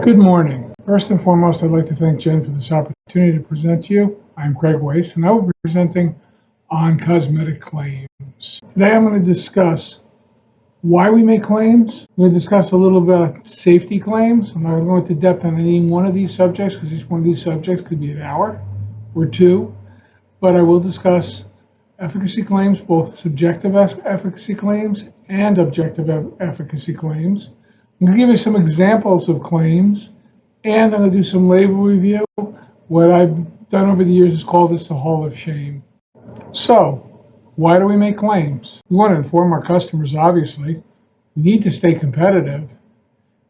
Good morning. First and foremost, I'd like to thank Jen for this opportunity to present to you. I'm Craig Weiss, and I will be presenting on cosmetic claims. Today I'm going to discuss why we make claims. I'm going to discuss a little bit about safety claims. I'm not going to go into depth on any one of these subjects because each one of these subjects could be an hour or two, but I will discuss efficacy claims, both subjective efficacy claims and objective efficacy claims. I'm going to give you some examples of claims, and I'm going to do some label review. What I've done over the years is call this the Hall of Shame. So, why do we make claims? We want to inform our customers, obviously. We need to stay competitive.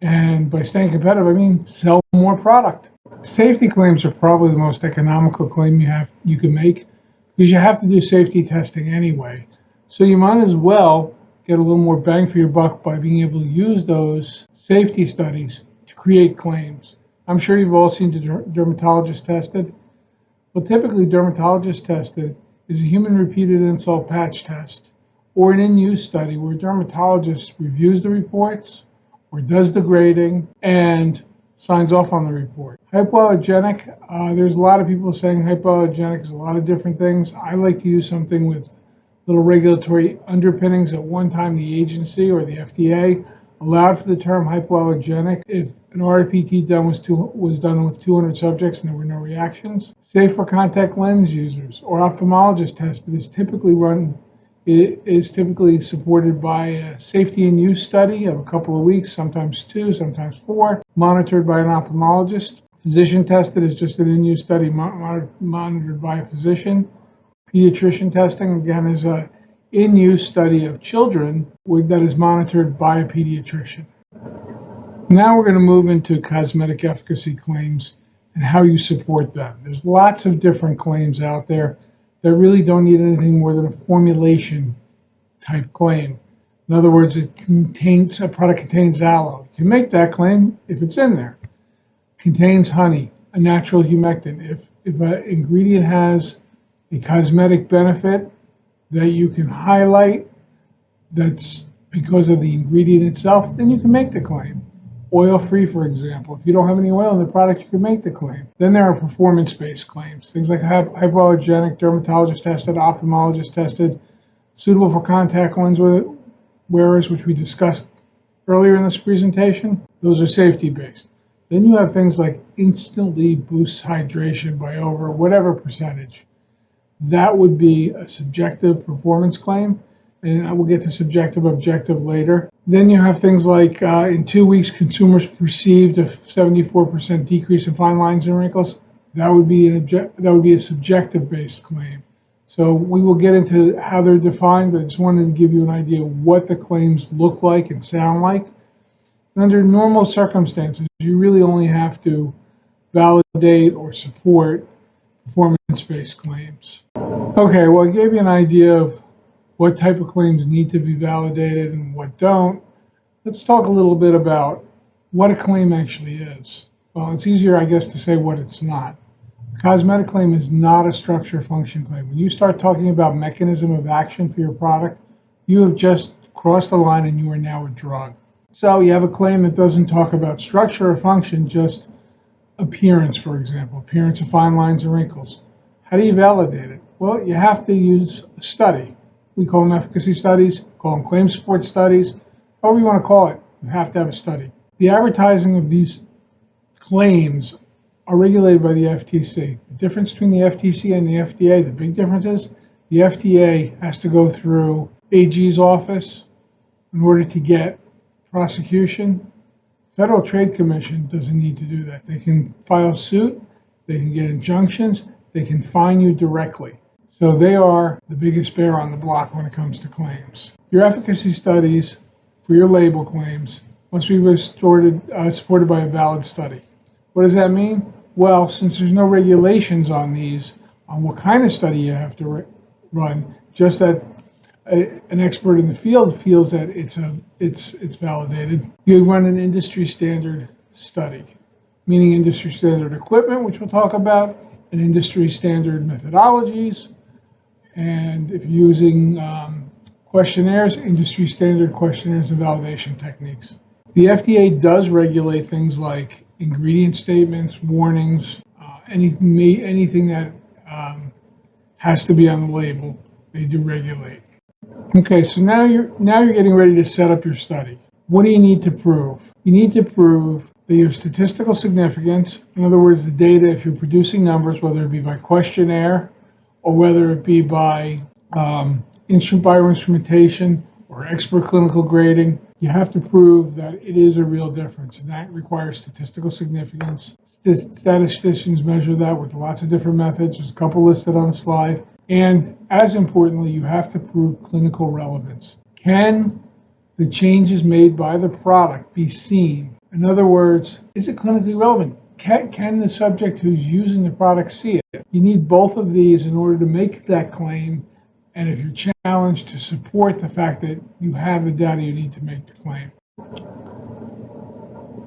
And by staying competitive, I mean sell more product. Safety claims are probably the most economical claim you can make because you have to do safety testing anyway. So you might as well get a little more bang for your buck by being able to use those safety studies to create claims. I'm sure you've all seen dermatologist tested. Well, typically dermatologist tested is a human repeated insult patch test or an in-use study where a dermatologist reviews the reports or does the grading and signs off on the report. Hypoallergenic, there's a lot of people saying hypoallergenic is a lot of different things. I like to use something with little regulatory underpinnings. At one time, the agency or the FDA allowed for the term hypoallergenic if an RPT was done with 200 subjects and there were no reactions. Safe for contact lens users or ophthalmologist tested is typically supported by a safety and use study of a couple of weeks, sometimes 2, sometimes 4, monitored by an ophthalmologist. Physician tested is just an in-use study monitored by a physician. Pediatrician testing, again, is an in-use study of children that is monitored by a pediatrician. Now we're going to move into cosmetic efficacy claims and how you support them. There's lots of different claims out there that really don't need anything more than a formulation type claim. In other words, a product contains aloe. You can make that claim if it's in there. Contains honey, a natural humectant. If an ingredient has a cosmetic benefit that you can highlight that's because of the ingredient itself, then you can make the claim. Oil-free, for example. If you don't have any oil in the product, you can make the claim. Then there are performance-based claims, things like hypoallergenic, dermatologist tested, ophthalmologist tested, suitable for contact lens wearers, which we discussed earlier in this presentation. Those are safety-based. Then you have things like instantly boosts hydration by over whatever percentage. That would be a subjective performance claim, and I will get to subjective objective later. Then you have things like in 2 weeks, consumers perceived a 74% decrease in fine lines and wrinkles. That would be a subjective-based claim. So we will get into how they're defined, but I just wanted to give you an idea of what the claims look like and sound like. And under normal circumstances, you really only have to validate or support performance-based claims. Okay, well, I gave you an idea of what type of claims need to be validated and what don't. Let's talk a little bit about what a claim actually is. Well, it's easier, I guess, to say what it's not. A cosmetic claim is not a structure function claim. When you start talking about mechanism of action for your product, you have just crossed the line and you are now a drug. So you have a claim that doesn't talk about structure or function, just appearance, for example, appearance of fine lines and wrinkles. How do you validate it? Well, you have to use a study. We call them efficacy studies, call them claim support studies, however you want to call it. You have to have a study. The advertising of these claims are regulated by the FTC. The difference between the FTC and the FDA, the big difference is the FDA has to go through AG's office in order to get prosecution. Federal Trade Commission doesn't need to do that. They can file suit, they can get injunctions, they can fine you directly. So they are the biggest bear on the block when it comes to claims. Your efficacy studies for your label claims must be supported by a valid study. What does that mean? Well, since there's no regulations on these, on what kind of study you have to run, just that an expert in the field feels that it's validated, you run an industry standard study, meaning industry standard equipment, which we'll talk about, and industry standard methodologies, and if you're using questionnaires, industry standard questionnaires and validation techniques. The FDA does regulate things like ingredient statements, warnings, anything that has to be on the label, they do regulate. Okay, so now you're getting ready to set up your study. What do you need to prove? You need to prove that you have statistical significance. In other words, the data, if you're producing numbers, whether it be by questionnaire or whether it be by bioinstrumentation or expert clinical grading, you have to prove that it is a real difference, and that requires statistical significance. Statisticians measure that with lots of different methods. There's a couple listed on the slide. And as importantly, you have to prove clinical relevance. Can the changes made by the product be seen? In other words, is it clinically relevant? Can the subject who's using the product see it? You need both of these in order to make that claim, and if you're challenged, to support the fact that you have the data you need to make the claim.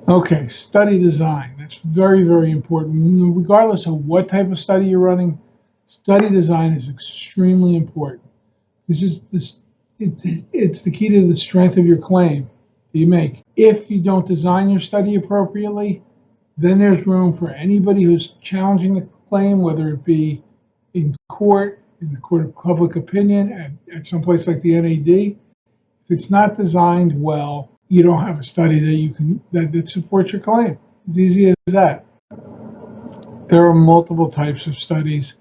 Okay, study design. That's very, very important. Regardless of what type of study you're running, study design is extremely important. It's the key to the strength of your claim that you make. If you don't design your study appropriately, then there's room for anybody who's challenging the claim, whether it be in court, in the court of public opinion, at some place like the NAD. If it's not designed well, you don't have a study that supports your claim. As easy as that. There are multiple types of studies.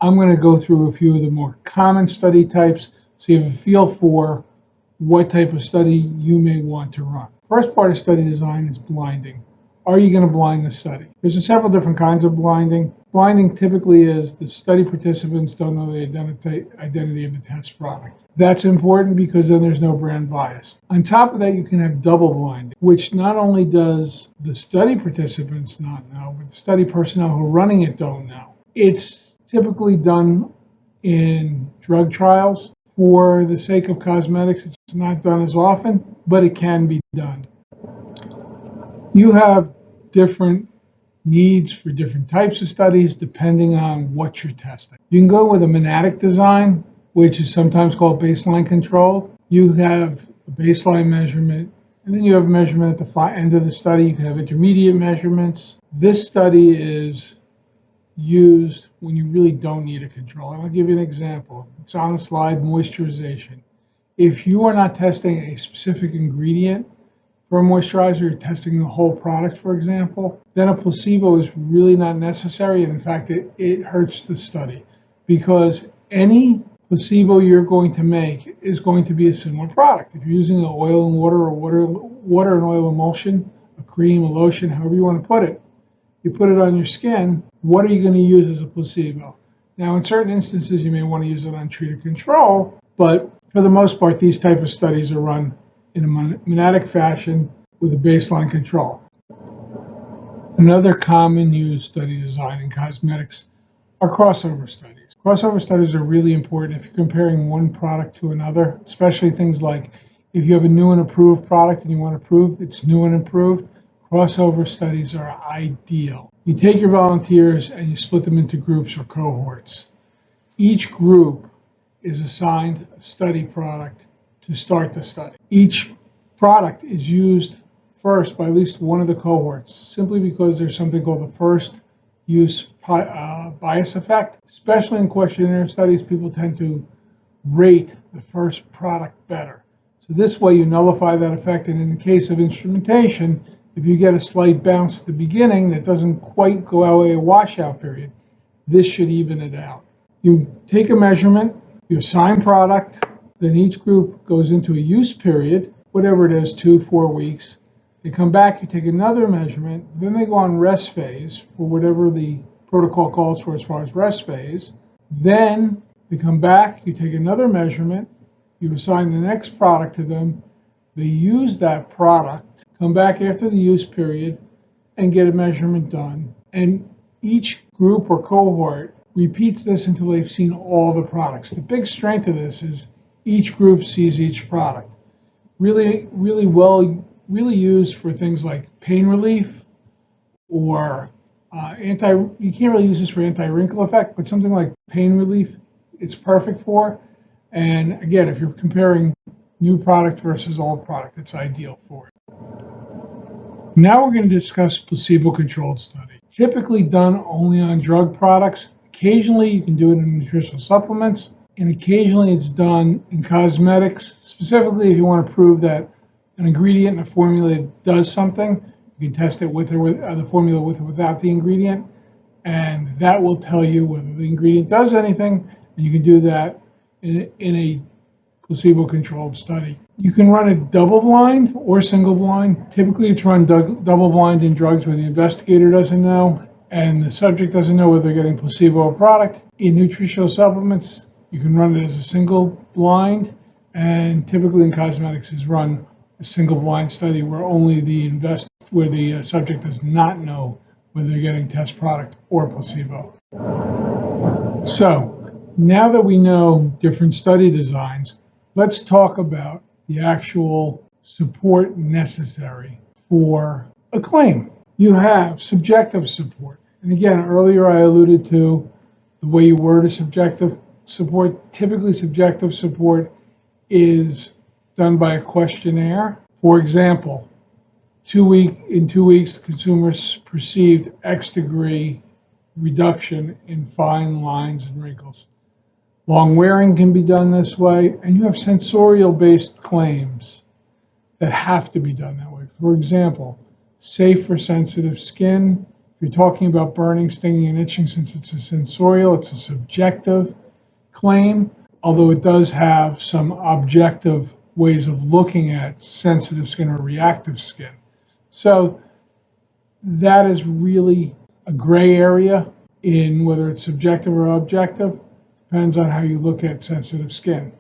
I'm going to go through a few of the more common study types so you have a feel for what type of study you may want to run. First part of study design is blinding. Are you going to blind the study? There's several different kinds of blinding. Blinding typically is the study participants don't know the identity of the test product. That's important because then there's no brand bias. On top of that, you can have double blinding, which not only does the study participants not know, but the study personnel who are running it don't know. It's typically done in drug trials. For the sake of cosmetics, it's not done as often, but it can be done. You have different needs for different types of studies depending on what you're testing. You can go with a monadic design, which is sometimes called baseline controlled. You have a baseline measurement, and then you have a measurement at the end of the study. You can have intermediate measurements. This study is used when you really don't need a control. And I'll give you an example. It's on the slide, moisturization. If you are not testing a specific ingredient for a moisturizer, you're testing the whole product, for example, then a placebo is really not necessary. And in fact, it hurts the study because any placebo you're going to make is going to be a similar product. If you're using an oil and water or water and oil emulsion, a cream, a lotion, however you want to put it, you put it on your skin, what are you going to use as a placebo? Now, in certain instances, you may want to use an untreated control, but for the most part, these type of studies are run in a monadic fashion with a baseline control. Another common used study design in cosmetics are crossover studies. Crossover studies are really important if you're comparing one product to another, especially things like if you have a new and approved product and you want to prove it's new and improved. Crossover studies are ideal. You take your volunteers and you split them into groups or cohorts. Each group is assigned a study product to start the study. Each product is used first by at least one of the cohorts, simply because there's something called the first use bias effect. Especially in questionnaire studies, people tend to rate the first product better. So this way you nullify that effect, and in the case of instrumentation, if you get a slight bounce at the beginning that doesn't quite go away a washout period, this should even it out. You take a measurement, you assign product, then each group goes into a use period, whatever it is, 2-4 weeks. They come back, you take another measurement, then they go on rest phase for whatever the protocol calls for as far as rest phase. Then they come back, you take another measurement, you assign the next product to them, they use that product, come back after the use period, and get a measurement done. And each group or cohort repeats this until they've seen all the products. The big strength of this is each group sees each product. Really used for things like pain relief or you can't really use this for anti-wrinkle effect, but something like pain relief, it's perfect for. And again, if you're comparing new product versus old product, it's ideal for it. Now we're going to discuss placebo-controlled study. Typically done only on drug products. Occasionally you can do it in nutritional supplements, and occasionally it's done in cosmetics, specifically if you want to prove that an ingredient in a formula does something. You can test it with or with the formula with or without the ingredient, and that will tell you whether the ingredient does anything, and you can do that in a placebo-controlled study. You can run it double-blind or single-blind. Typically, it's run double-blind in drugs where the investigator doesn't know and the subject doesn't know whether they're getting placebo or product. In nutritional supplements, you can run it as a single-blind, and typically in cosmetics is run a single-blind study where only the subject does not know whether they're getting test product or placebo. So now that we know different study designs, let's talk about the actual support necessary for a claim. You have subjective support. And again, earlier I alluded to the way you word a subjective support. Typically, subjective support is done by a questionnaire. For example, in 2 weeks, consumers perceived X degree reduction in fine lines and wrinkles. Long wearing can be done this way, and you have sensorial-based claims that have to be done that way. For example, safe for sensitive skin. If you're talking about burning, stinging, and itching, since it's a sensorial, it's a subjective claim, although it does have some objective ways of looking at sensitive skin or reactive skin. So that is really a gray area in whether it's subjective or objective. Depends on how you look at sensitive skin.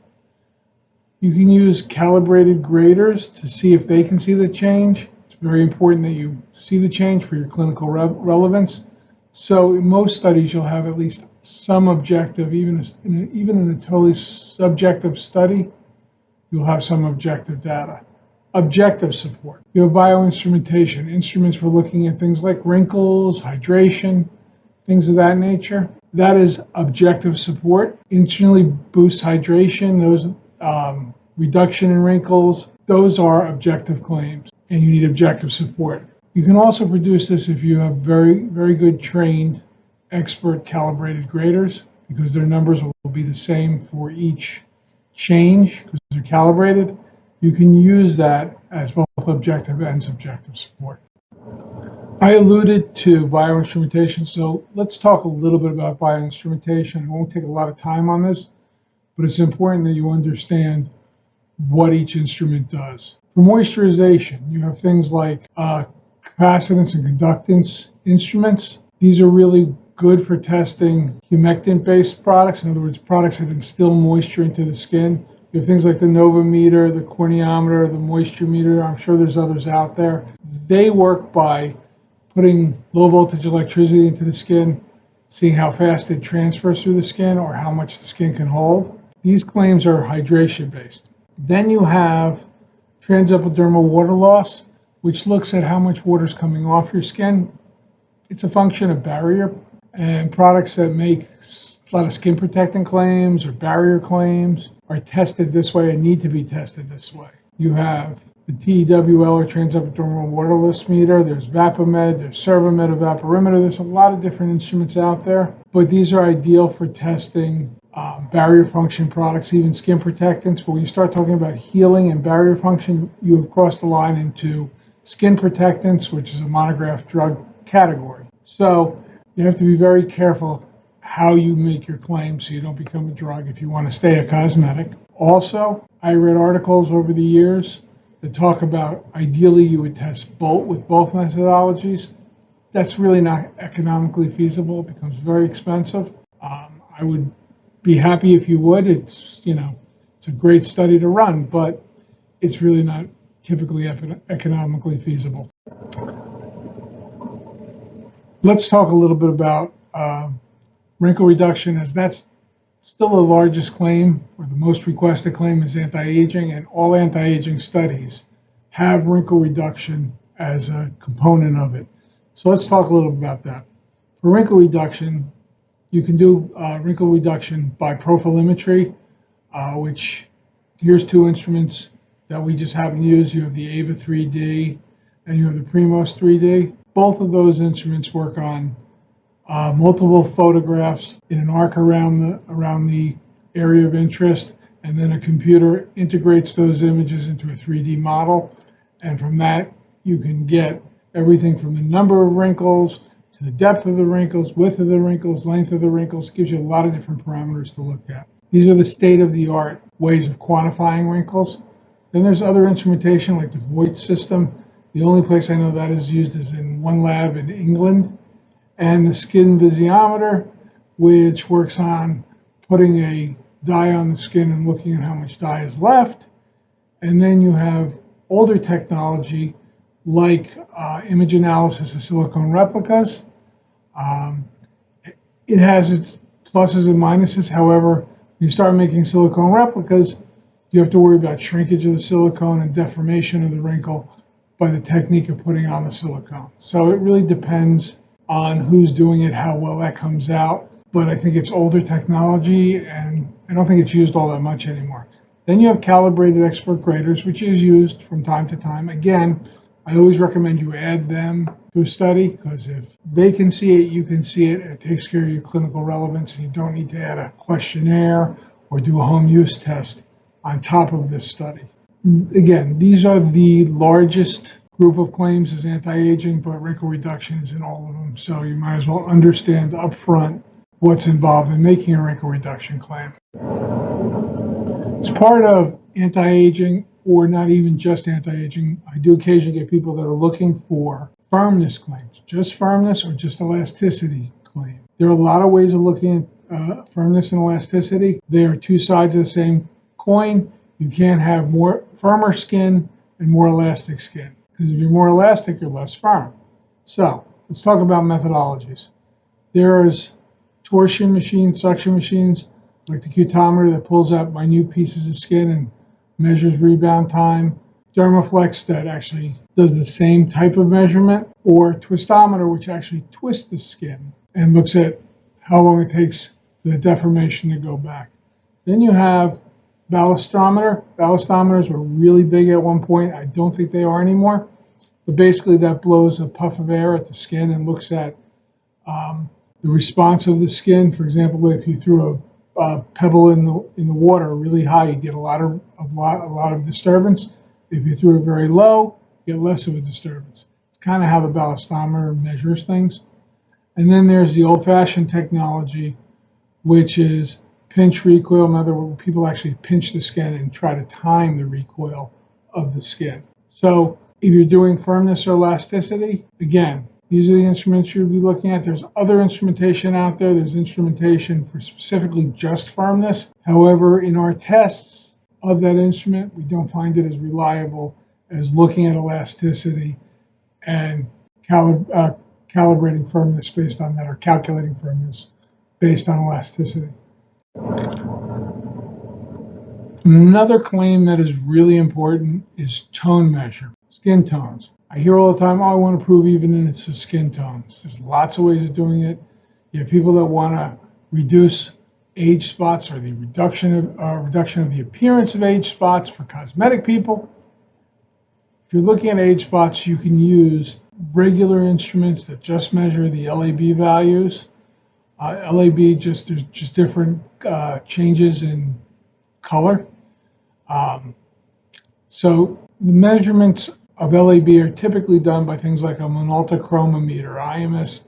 You can use calibrated graders to see if they can see the change. It's very important that you see the change for your clinical relevance. So in most studies, you'll have at least some objective, even in a totally subjective study, you'll have some objective data. Objective support. You have bioinstrumentation, instruments for looking at things like wrinkles, hydration, things of that nature. That is objective support. Instantly boosts hydration, those reduction in wrinkles, those are objective claims, and you need objective support. You can also produce this if you have very, very good trained, expert calibrated graders, because their numbers will be the same for each change, because they're calibrated. You can use that as both objective and subjective support. I alluded to bioinstrumentation, so let's talk a little bit about bioinstrumentation. I won't take a lot of time on this, but it's important that you understand what each instrument does. For moisturization, you have things like capacitance and conductance instruments. These are really good for testing humectant-based products, in other words, products that instill moisture into the skin. You have things like the Novometer, the corneometer, the moisture meter. I'm sure there's others out there. They work by putting low voltage electricity into the skin, seeing how fast it transfers through the skin or how much the skin can hold. These claims are hydration based. Then you have transepidermal water loss, which looks at how much water is coming off your skin. It's a function of barrier, and products that make a lot of skin protectant claims or barrier claims are tested this way and need to be tested this way. You have the TEWL or transepidermal water loss meter, there's Vapomed, there's Servomed, a vaporimeter. There's a lot of different instruments out there, but these are ideal for testing barrier function products, even skin protectants. But when you start talking about healing and barrier function, you have crossed the line into skin protectants, which is a monograph drug category. So you have to be very careful how you make your claim so you don't become a drug if you want to stay a cosmetic. Also, I read articles over the years that talk about ideally you would test both with both methodologies. That's really not economically feasible. It becomes very expensive. I would be happy if you would. It's a great study to run, but it's really not typically economically feasible. Let's talk a little bit about wrinkle reduction, as that's still the largest claim, or the most requested claim, is anti-aging, and all anti-aging studies have wrinkle reduction as a component of it. So let's talk a little bit about that. For wrinkle reduction, you can do wrinkle reduction by profilometry, which here's two instruments that we just happen to use. You have the AVA 3D and you have the Primos 3D. Both of those instruments work on multiple photographs in an arc around the area of interest, and then a computer integrates those images into a 3D model, and from that you can get everything from the number of wrinkles to the depth of the wrinkles, width of the wrinkles, length of the wrinkles. It gives you a lot of different parameters to look at. These are the state-of-the-art ways of quantifying wrinkles. Then there's other instrumentation like the Weiss system. The only place I know that is used is in one lab in England. And the skin visiometer, which works on putting a dye on the skin and looking at how much dye is left. And then you have older technology like image analysis of silicone replicas. It has its pluses and minuses. However, when you start making silicone replicas, you have to worry about shrinkage of the silicone and deformation of the wrinkle by the technique of putting on the silicone. So it really depends on who's doing it, how well that comes out. But I think it's older technology, and I don't think it's used all that much anymore. Then you have calibrated expert graders, which is used from time to time. Again, I always recommend you add them to a study, because if they can see it, you can see it, and it takes care of your clinical relevance, and you don't need to add a questionnaire or do a home use test on top of this study. Again, these are the largest group of claims is anti-aging, but wrinkle reduction is in all of them. So you might as well understand upfront what's involved in making a wrinkle reduction claim. As part of anti-aging, or not even just anti-aging, I do occasionally get people that are looking for firmness claims, just firmness or just elasticity claim. There are a lot of ways of looking at firmness and elasticity. They are two sides of the same coin. You can't have more firmer skin and more elastic skin, because if you're more elastic, you're less firm. So let's talk about methodologies. There's torsion machines, suction machines, like the cutometer that pulls out minute pieces of skin and measures rebound time. Dermaflex that actually does the same type of measurement, or twistometer, which actually twists the skin and looks at how long it takes for the deformation to go back. Then you have ballastrometer. Ballastometers were really big at one point. I don't think they are anymore. But basically that blows a puff of air at the skin and looks at the response of the skin. For example, if you threw a pebble in the water really high, you get a lot of disturbance. If you threw it very low, you get less of a disturbance. It's kind of how the ballastometer measures things. And then there's the old-fashioned technology, which is pinch recoil. In other words, people actually pinch the skin and try to time the recoil of the skin. So if you're doing firmness or elasticity, again, these are the instruments you'll be looking at. There's other instrumentation out there. There's instrumentation for specifically just firmness. However, in our tests of that instrument, we don't find it as reliable as looking at elasticity and calibrating firmness based on that, or calculating firmness based on elasticity. Another claim that is really important is tone measure, skin tones. I hear all the time, oh, I want to prove evenness of skin tones. There's lots of ways of doing it. You have people that want to reduce age spots, or the reduction of the appearance of age spots for cosmetic people. If you're looking at age spots, you can use regular instruments that just measure the LAB values. LAB, there's just different changes in color. So the measurements of LAB are typically done by things like a Minolta chromometer, IMS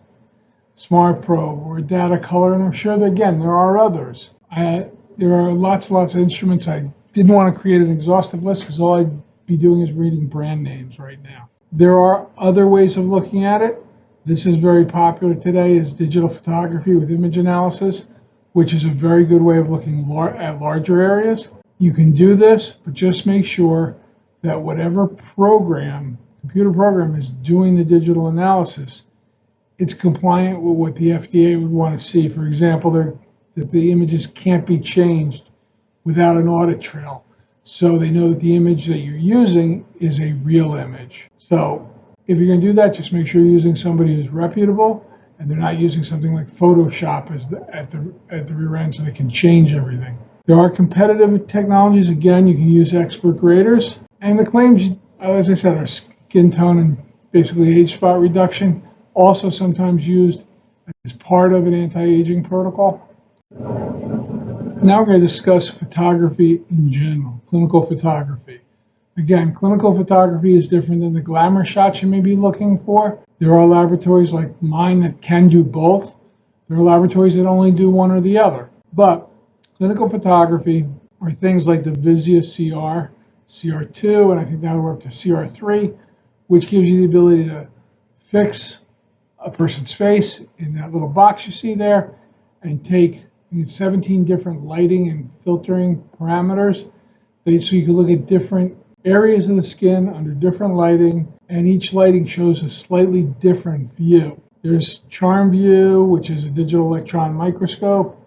Smart Probe, or data color, and I'm sure that, again, there are others. There are lots of instruments. I didn't want to create an exhaustive list because all I'd be doing is reading brand names right now. There are other ways of looking at it. This is very popular today, is digital photography with image analysis, which is a very good way of looking at larger areas. You can do this, but just make sure that whatever computer program is doing the digital analysis, it's compliant with what the FDA would want to see. For example, that the images can't be changed without an audit trail, so they know that the image that you're using is a real image. So if you're going to do that, just make sure you're using somebody who's reputable, and they're not using something like Photoshop at the rear end, so they can change everything. There are competitive technologies. Again, you can use expert graders, and the claims, as I said, are skin tone and basically age spot reduction, also sometimes used as part of an anti-aging protocol. Now we're going to discuss photography in general, clinical photography. Again, clinical photography is different than the glamour shots you may be looking for. There are laboratories like mine that can do both. There are laboratories that only do one or the other. But clinical photography are things like the Vizia CR, CR2, and I think now we're up to CR3, which gives you the ability to fix a person's face in that little box you see there and take 17 different lighting and filtering parameters. So you can look at different areas of the skin under different lighting, and each lighting shows a slightly different view. There's Charm View, which is a digital electron microscope.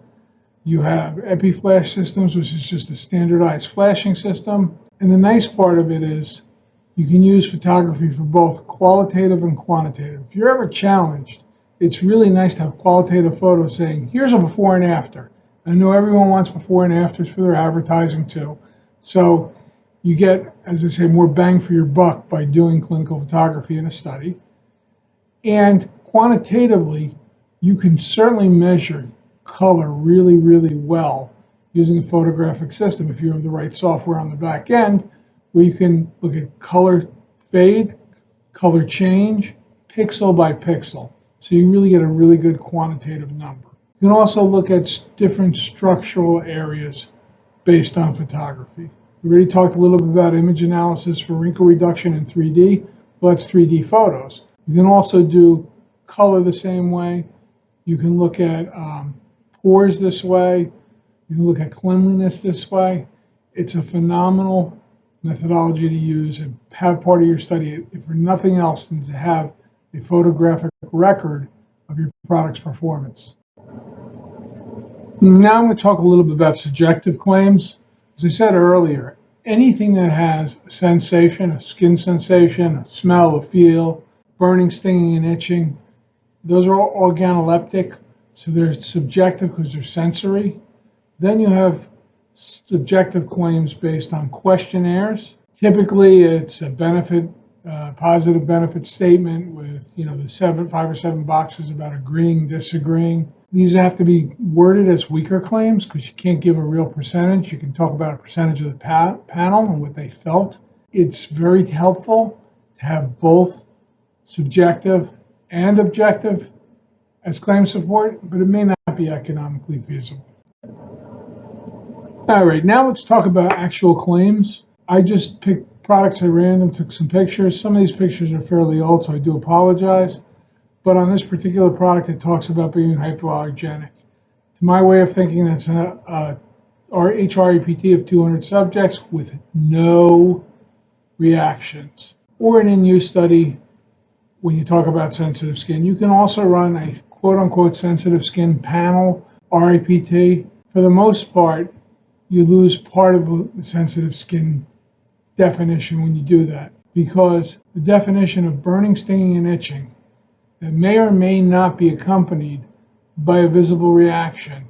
You have EpiFlash systems, which is just a standardized flashing system. And the nice part of it is you can use photography for both qualitative and quantitative. If you're ever challenged, it's really nice to have qualitative photos saying, here's a before and after. I know everyone wants before and afters for their advertising too. So you get, as I say, more bang for your buck by doing clinical photography in a study. And quantitatively, you can certainly measure color really, really well using a photographic system if you have the right software on the back end, where you can look at color fade, color change, pixel by pixel. So you really get a really good quantitative number. You can also look at different structural areas based on photography. We already talked a little bit about image analysis for wrinkle reduction in 3D. Well, that's 3D photos. You can also do color the same way. You can look at pores this way. You can look at cleanliness this way. It's a phenomenal methodology to use and have part of your study, if for nothing else, than to have a photographic record of your product's performance. Now I'm going to talk a little bit about subjective claims. As I said earlier, anything that has a sensation, a skin sensation, a smell, a feel, burning, stinging, and itching, those are all organoleptic, so they're subjective because they're sensory. Then you have subjective claims based on questionnaires. Typically, it's a benefit, positive benefit statement with the 5 or 7 boxes about agreeing, disagreeing. These have to be worded as weaker claims because you can't give a real percentage. You can talk about a percentage of the panel and what they felt. It's very helpful to have both subjective and objective as claim support, but it may not be economically feasible. All right, now let's talk about actual claims. I just picked products at random, took some pictures. Some of these pictures are fairly old, so I do apologize. But on this particular product, it talks about being hypoallergenic. To my way of thinking, that's our HREPT of 200 subjects with no reactions. Or an in-use study when you talk about sensitive skin. You can also run a quote-unquote sensitive skin panel, REPT. For the most part, you lose part of the sensitive skin definition when you do that, because the definition of burning, stinging, and itching that may or may not be accompanied by a visible reaction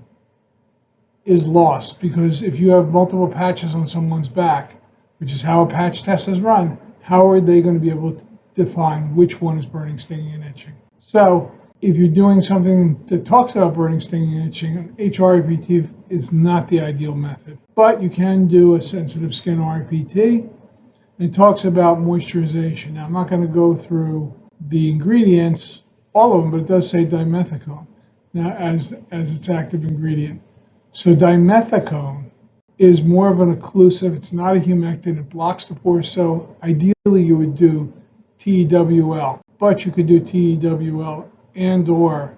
is lost, because if you have multiple patches on someone's back, which is how a patch test is run, how are they going to be able to define which one is burning, stinging, and itching? So if you're doing something that talks about burning, stinging, and itching, HREPT is not the ideal method. But you can do a sensitive skin REPT. It talks about moisturization. Now, I'm not going to go through the ingredients, all of them, but it does say dimethicone now as its active ingredient. So dimethicone is more of an occlusive. It's not a humectant. It blocks the pores. So ideally, you would do TEWL, but you could do TEWL and or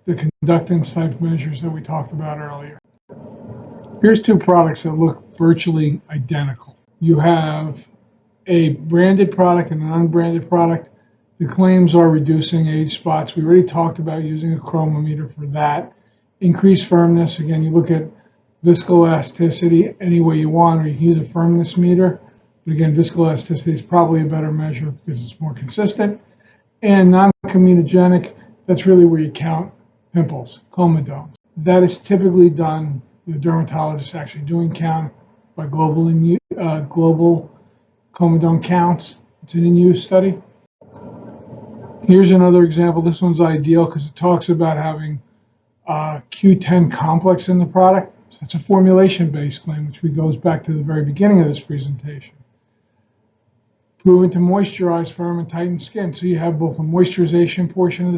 the conductance type measures that we talked about earlier. Here's 2 products that look virtually identical. You have a branded product and an unbranded product. The claims are reducing age spots. We already talked about using a chromometer for that. Increased firmness, again, you look at viscoelasticity any way you want, or you can use a firmness meter. But again, viscoelasticity is probably a better measure because it's more consistent. And non-comedogenic, that's really where you count pimples, comedones. That is typically done with a dermatologist actually doing count by global comedone counts. It's an in-use study. Here's another example. This one's ideal because it talks about having Q10 complex in the product. So it's a formulation-based claim, which goes back to the very beginning of this presentation. Proven to moisturize firm and tighten skin. So you have both a moisturization portion of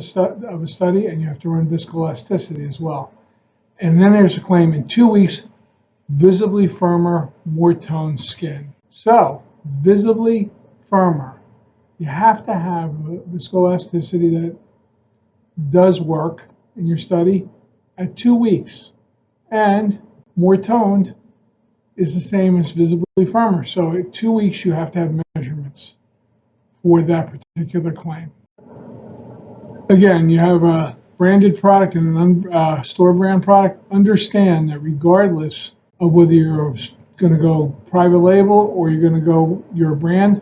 a study, and you have to run viscoelasticity as well. And then there's a claim in 2 weeks, visibly firmer, more toned skin. So visibly firmer. You have to have viscoelasticity that does work in your study at 2 weeks. And more toned is the same as visibly firmer. So at 2 weeks, you have to have measurements for that particular claim. Again, you have a branded product and a store brand product. Understand that regardless of whether you're going to go private label or you're going to go your brand,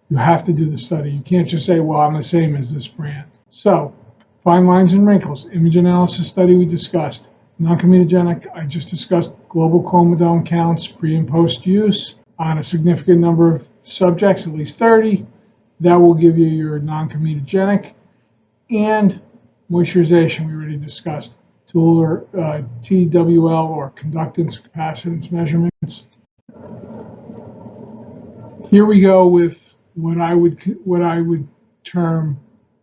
you have to do the study. You can't just say, well, I'm the same as this brand. So, fine lines and wrinkles, image analysis study we discussed. Non-comedogenic, I just discussed global chromosome counts pre and post use on a significant number of subjects, at least 30. That will give you your non-comedogenic. And moisturization, we already discussed. Tool or TWL or conductance, capacitance measurements. Here we go with what I would term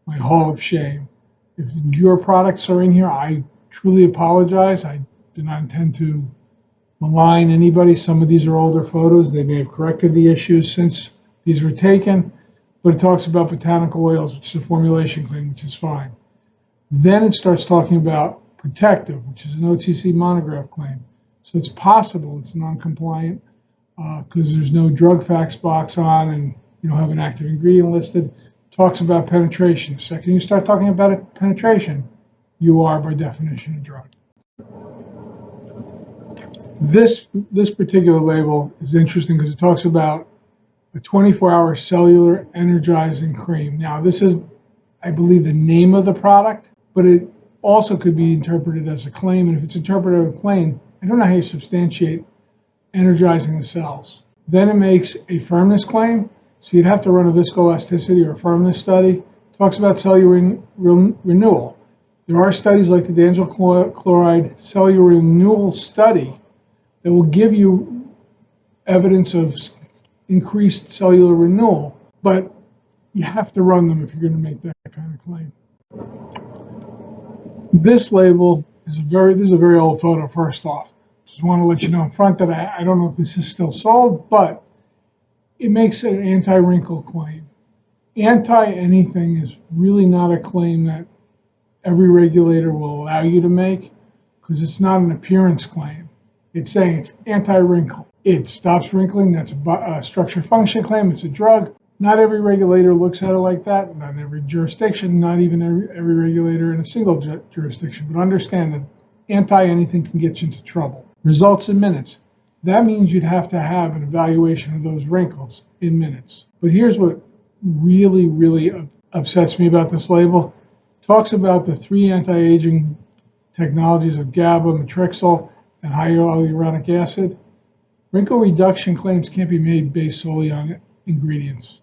my hall of shame. If your products are in here, I truly apologize. I do not intend to malign anybody. Some of these are older photos. They may have corrected the issues since these were taken, but it talks about botanical oils, which is a formulation claim, which is fine. Then it starts talking about protective, which is an OTC monograph claim. So it's possible it's non-compliant because there's no drug facts box on and you don't have an active ingredient listed. Talks about penetration. The second you start talking about penetration, you are by definition a drug. This particular label is interesting because it talks about a 24-hour cellular energizing cream. Now, this is, I believe, the name of the product, but it also could be interpreted as a claim. And if it's interpreted as a claim, I don't know how you substantiate energizing the cells. Then it makes a firmness claim. So you'd have to run a viscoelasticity or a firmness study. It talks about cellular renewal. There are studies like the diallyl chloride cellular renewal study that will give you evidence of increased cellular renewal, but you have to run them if you're going to make that kind of claim. This label is this is a very old photo. First off, just want to let you know in front that I don't know if this is still sold, but it makes an anti-wrinkle claim. Anti-anything is really not a claim that every regulator will allow you to make because it's not an appearance claim. It's saying it's anti-wrinkle. It stops wrinkling. That's a structure function claim. It's a drug. Not every regulator looks at it like that. Not every jurisdiction, not even every regulator in a single jurisdiction. But understand that anti-anything can get you into trouble. Results in minutes. That means you'd have to have an evaluation of those wrinkles in minutes. But here's what really, really upsets me about this label. It talks about the 3 anti-aging technologies of GABA, matrixyl, and hyaluronic acid. Wrinkle reduction claims can't be made based solely on ingredients.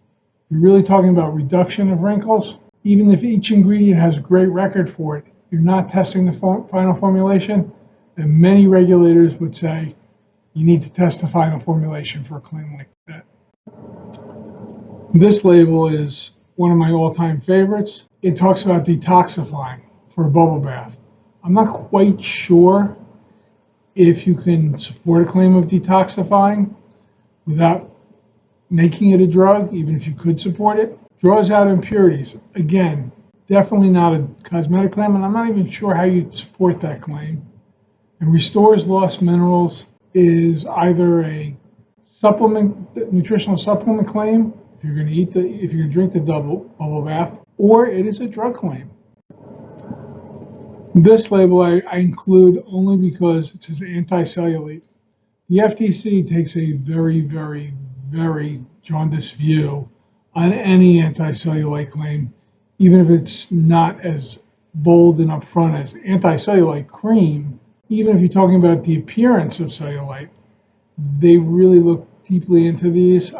You're really talking about reduction of wrinkles. Even if each ingredient has a great record for it, you're not testing the final formulation, and many regulators would say you need to test the final formulation for a claim like that. This label is one of my all-time favorites. It talks about detoxifying for a bubble bath. I'm not quite sure if you can support a claim of detoxifying without making it a drug, even if you could support it. Draws out impurities. Again, definitely not a cosmetic claim, and I'm not even sure how you'd support that claim. And restores lost minerals is either a supplement, nutritional supplement claim, if you're going to drink the bubble bath, or it is a drug claim. This label I include only because it says anti-cellulite. The FTC takes a very, very, very jaundiced view on any anti-cellulite claim, even if it's not as bold and upfront as anti-cellulite cream. Even if you're talking about the appearance of cellulite, they really look deeply into these.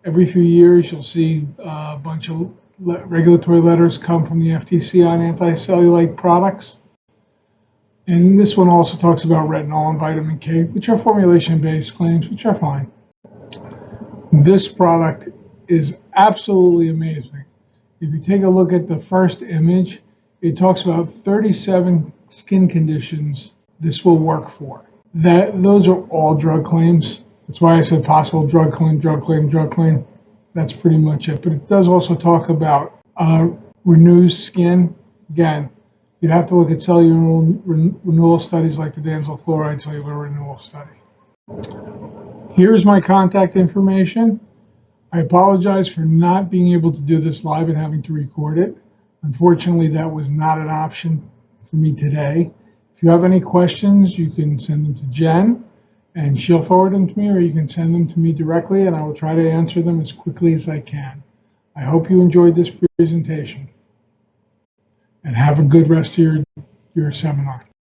Every few years, you'll see a bunch of regulatory letters come from the FTC on anti-cellulite products. And this one also talks about retinol and vitamin K, which are formulation-based claims, which are fine. This product is absolutely amazing. If you take a look at the first image, it talks about 37 skin conditions this will work for. Those are all drug claims. That's why I said possible drug claim, drug claim, drug claim. That's pretty much it. But it does also talk about renews skin. Again, you'd have to look at cellular renewal studies like the danzyl chloride cellular renewal study. Here's my contact information. I apologize for not being able to do this live and having to record it. Unfortunately, that was not an option for me today. If you have any questions, you can send them to Jen and she'll forward them to me, or you can send them to me directly and I will try to answer them as quickly as I can. I hope you enjoyed this presentation and have a good rest of your seminar.